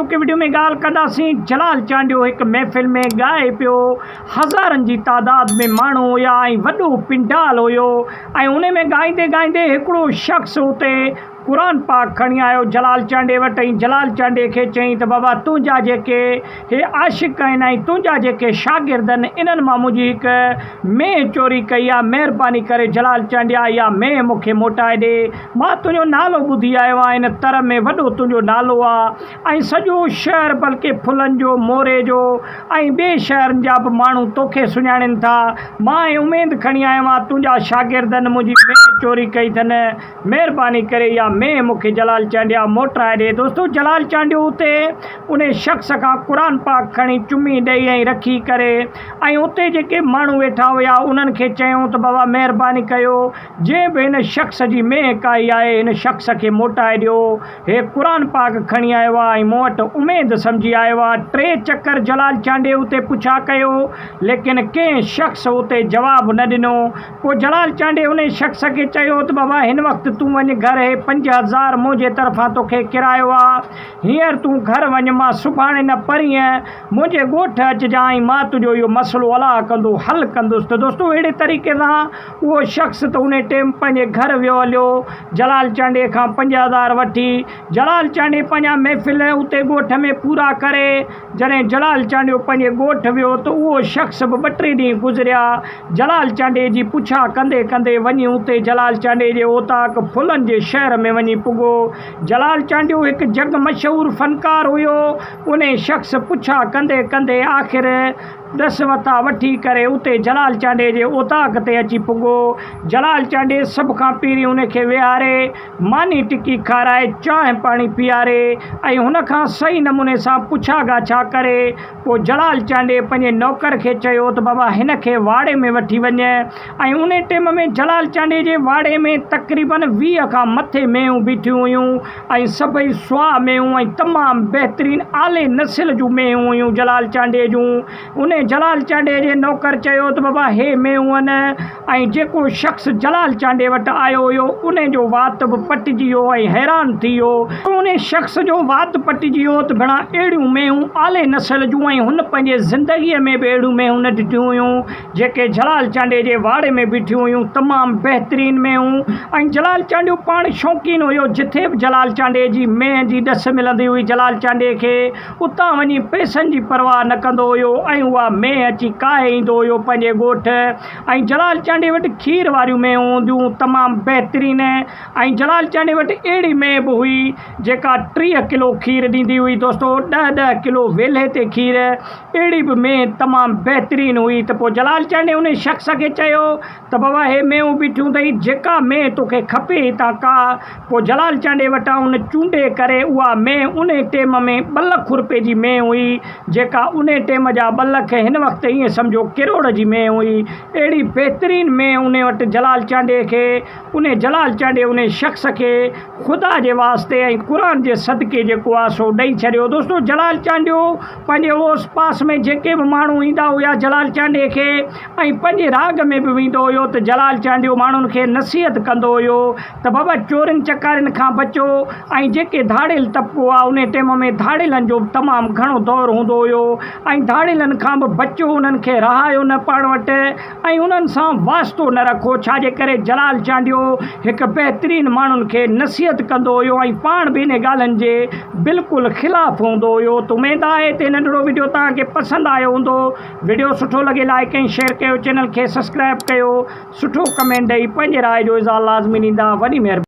के वीडियो में गाल कंदासीं जलाल चांडियो एक महफ़िल में गाए पियो। हज़ारनि जी तादाद में माण्हू हुया ऐं वॾो पिंडाल हुयो ऐं उन में गाईंदे गाईंदे हिकिड़ो शख़्स उते क़ुरान पाक खणी आयो जलाल चांडे वटि ऐं जलाल चांडे खे चयईं त बाबा तुंहिंजा जेके हे आशिक़ आहिनि ऐं तुंहिंजा जेके शागिर्द आहिनि इन्हनि मां मुंहिंजी हिकु मेंह चोरी कई आहे, महिरबानी करे जलाल चांडिया इहा मेंह मूंखे मोटाए ॾे। मां तुंहिंजो नालो ॿुधी आयो आहियां, इन तर में वॾो तुंहिंजो नालो आहे ऐं सॼो शहर बल्कि फुलनि जो मोरे जो ऐं ॿिए शहरनि जा बि माण्हू तोखे सुञाणनि था। मां उमेदु खणी आयो आहियां तुंहिंजा शागिर्दनि मुंहिंजी मेंह चोरी कई अथनि, महिरबानी करे इहा मेंह मूंखे जलाल चांडिया मोटाए ॾे। दोस्तो जलाल चांडियो उते उन शख़्स खां क़ुरान पाक खणी चुमी ॾेई ऐं रखी करे ऐं उते जेके माण्हू वेठा हुया उन्हनि खे चयूं त बाबा महिरबानी कयो, जंहिं बि हिन शख़्स जी मेंह काई आहे हिन शख़्स खे मोटाए ॾियो। हे क़ुरान पाक खणी आयो आहे ऐं मूं वटि उमेदु सम्झी आयो आहे। 3 चकर जलाल चांडे उते पुछा कयो लेकिन कंहिं शख़्स उते जवाबु न ॾिनो। पोइ जलाल चांडे उन शख़्स खे चयो त बाबा हिन वक़्तु तूं वञ घर, हे 5000 मुंहिंजे तरफ़ां तोखे किरायो आहे, हींअर तूं घर वञ, मां सुभाणे न परीहं मुंहिंजे ॻोठ अचिजांइ, मां तुंहिंजो इहो मसइलो अलाह कंदो हल कंदुसि। त दोस्तो अहिड़े तरीक़े सां उहो शख़्स त उन टाइम पंहिंजे घर वियो हलियो जलाल चांडे खां 5000 वठी। जलाल चांडे पंहिंजा महफ़िल उते ॻोठ में पूरा करे जॾहिं जलाल चांडियो पंहिंजे ॻोठ वियो त उहो शख़्स बि 2-3 ॾींहं गुज़रिया। जलाल चांडे जी पुछा कंदे कंदे वञी उते जलाल चांडे जे ओताक फुलनि जे शहर में वञी पुॻो। जलाल चांडियो हिकु जग मशहूरु फ़नकार हुयो। उन शख़्स पुछा कंदे कंदे आख़िर ॾस वथा वठी करे उते जलाल चांडे जे ओताक ते अची पुॻो। जलाल चांडे सभ खां पहिरीं उनखे विहारे मानी टिकी खाराए, चांहि पाणी पीआरे ऐं हुन खां सही नमूने सां पुछा गाछा करे पोइ जलाल चांडे पंहिंजे नौकर खे चयो त बाबा हिन खे वाड़े में वठी वञ। ऐं उन टाइम में जलाल चांडे जे वाड़े में तक़रीबन 20 खां मथे मेंहूं बीठियूं हुयूं ऐं सभई सुहा मेंहूं ऐं तमामु बहितरीनु आले नसिल जूं मेंहूं हुयूं जलाल चांडे जूं। उन जलाल चांडे जे नौकर चयो त बाबा हे मेंहूं आहिनि ऐं जेको शख़्स जलाल चांडे वटि आयो हुयो उन जो वात बि पटिजी वियो ऐं हैरान थी वियो। उन शख़्स जो वात पटिजी वियो त भेणा अहिड़ियूं मेंहूं आले नसल जूं ऐं हुन पंहिंजे ज़िंदगीअ में बि अहिड़ियूं मेंहूं न ॾिठियूं हुयूं जेके जलाल चांडे जे वाड़े में बीठियूं हुयूं, तमामु बहितरीनु मेंहूं। ऐं जलाल चांडियो पाण शौक़ीन हुयो, जिथे बि जलाल चांडे जी मेंह जी ॾस मिलंदी हुई जलाल चांडे खे उतां वञी पैसनि जी परवाह न कंदो हुयो ऐं उहा मेंह अची काहे ईंदो हुयो पंहिंजे ॻोठ। ऐं जलाल चांडे वटि खीर वारियूं मेंहूं हूंदियूं तमामु बहितरीनु। ऐं जलाल चांडे वटि अहिड़ी मेंह बि हुई जेका 30 किलो खीर ॾींदी हुई। दोस्तो 10-10 किलो वेल्हे ते खीर, अहिड़ी बि मेंह तमामु बहितरीनु हुई। त पोइ जलाल चांडे उन शख़्स खे चयो त बाबा हे मेंहूं बीठियूं अथई, जेका मेंह तोखे खपे हितां का। पोइ जलाल चांडे वटां उन चूंडे करे उहा मेंह उन टाइम में 2 लख रुपए जी मेंह हुई जेका उन टाइम जा 2 लख हिन वक़्तु ईअं सम्झो किरोड़ जी मेंह हुई। अहिड़ी बहितरीनु मेंह उन वटि जलाल चांडे खे उन जलाल चांडे उन शख़्स खे ख़ुदा जे वास्ते ऐं क़ुरान जे सदके जेको आहे सो ॾेई छॾियो। दोस्तो जलाल चांडियो पंहिंजे ओस पास में जेके बि माण्हू ईंदा हुया जलाल चांडे खे ऐं पंहिंजे राग में बि वेंदो हुयो त जलाल चांडियो माण्हुनि खे नसीहत कंदो हुयो त बाबा चोरनि चकारनि खां बचो ऐं जेके धाड़ियल तबिको आहे उन टाइम में धाड़ियलनि जो तमामु घणो दौरु हूंदो हुयो ऐं धाड़ियलनि खां बि बचो, उन्हनि खे रहायो न पाण वटि ऐं उन्हनि सां वास्तो न रखो। छाजे करे जलाल चांडियो हिकु बहितरीनु माण्हुनि खे नसीहत कंदो हुयो ऐं पाण बि इन ॻाल्हियुनि जे बिल्कुलु ख़िलाफ़ु हूंदो हुयो। त उमेद आहे त नंढिड़ो वीडियो तव्हांखे पसंदि आयो हूंदो। वीडियो सुठो लॻे लाइक ऐं शेयर कयो, चैनल खे सब्सक्राइब कयो, सुठो कमेंट ॾेई पंहिंजे राय जो इज़हार लाज़मी ॾींदा। वॾी महिरबानी।